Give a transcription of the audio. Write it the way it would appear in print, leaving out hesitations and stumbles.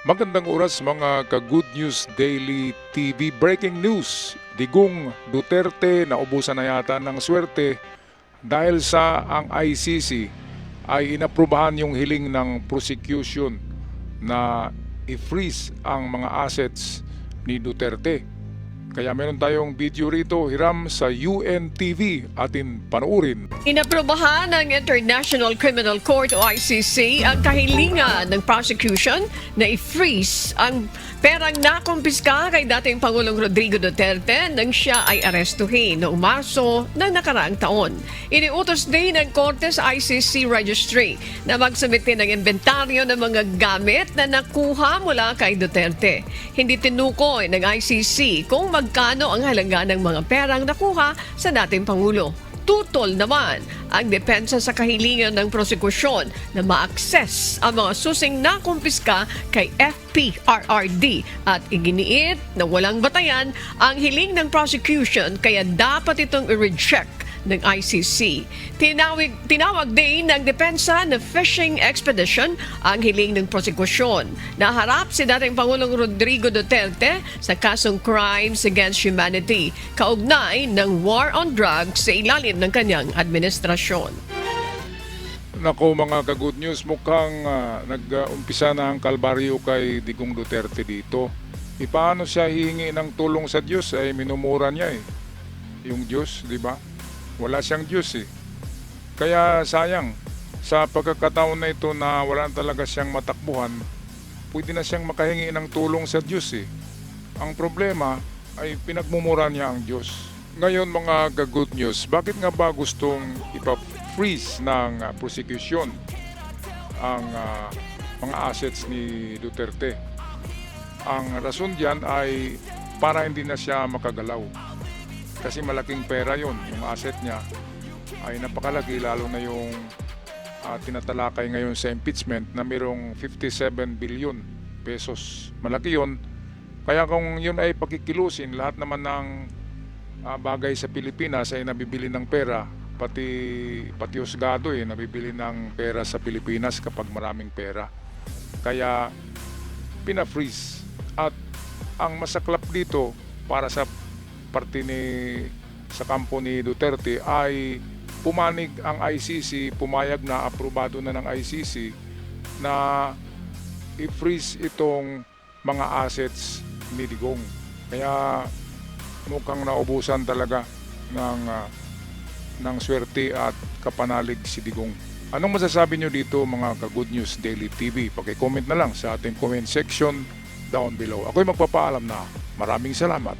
Magandang oras mga ka-Good News Daily TV breaking news. Digong Duterte naubusan na yata ng swerte dahil sa ang ICC ay inaprubahan yung hiling ng prosecution na i-freeze ang mga assets ni Duterte. Kaya meron tayong video rito, Hiram, sa UNTV, atin panoorin. Inaprubahan ng International Criminal Court o ICC ang kahilingan ng prosecution na i-freeze ang perang nakumpiska kay dating Pangulong Rodrigo Duterte nang siya ay arestuhin noong Marso ng nakaraang taon. Iniutos din ng Korte sa ICC Registry na magsumite ng inventaryo ng mga gamit na nakuha mula kay Duterte. Hindi tinukoy ng ICC kung magkano ang halaga ng mga perang nakuha sa dating Pangulo. Tutol naman ang depensa sa kahilingan ng prosekusyon na ma-access ang mga susing nakumpiska kay FPRRD at iginiit na walang batayan ang hiling ng prosecution kaya dapat itong i-reject ng ICC. Tinawag din ng depensa na fishing expedition ang hiling ng prosekusyon. Naharap si dating Pangulong Rodrigo Duterte sa kasong crimes against humanity kaugnay ng war on drugs sa ilalim ng kanyang administrasyon. Nako mga ka-Good News, mukhang nag-umpisa na ang kalbaryo kay Digong Duterte dito. Paano siya hihingi ng tulong sa Diyos? Ay minumura niya yung Diyos, di ba? Wala siyang Diyos Kaya sayang, sa pagkakataon na ito na wala talaga siyang matakbuhan, pwede na siyang makahingi ng tulong sa Diyos Ang problema ay pinagmumura niya ang Diyos. Ngayon mga ka-Good News, bakit nga ba gustong ipa-freeze ng prosecution ang mga assets ni Duterte? Ang rason diyan ay para hindi na siya makagalaw. Kasi malaking pera yon, yung asset niya ay napakalaki, lalo na yung tinatalakay ngayon sa impeachment na mayroong 57 billion pesos. Malaki yon. Kaya kung yun ay pakikilusin, lahat naman ng bagay sa Pilipinas ay nabibili ng pera, pati husgado nabibili ng pera sa Pilipinas kapag maraming pera. Kaya pina-freeze. At ang masaklap dito para sa parte sa kampo ni Duterte ay pumanig ang ICC, pumayag na, aprobado na ng ICC na i-freeze itong mga assets ni Digong. Kaya mukhang naubusan talaga ng swerte at kapanalig si Digong. Anong masasabi nyo dito mga ka-Good News Daily TV? Paki-comment na lang sa ating comment section down below. Ako'y magpapaalam na. Maraming salamat.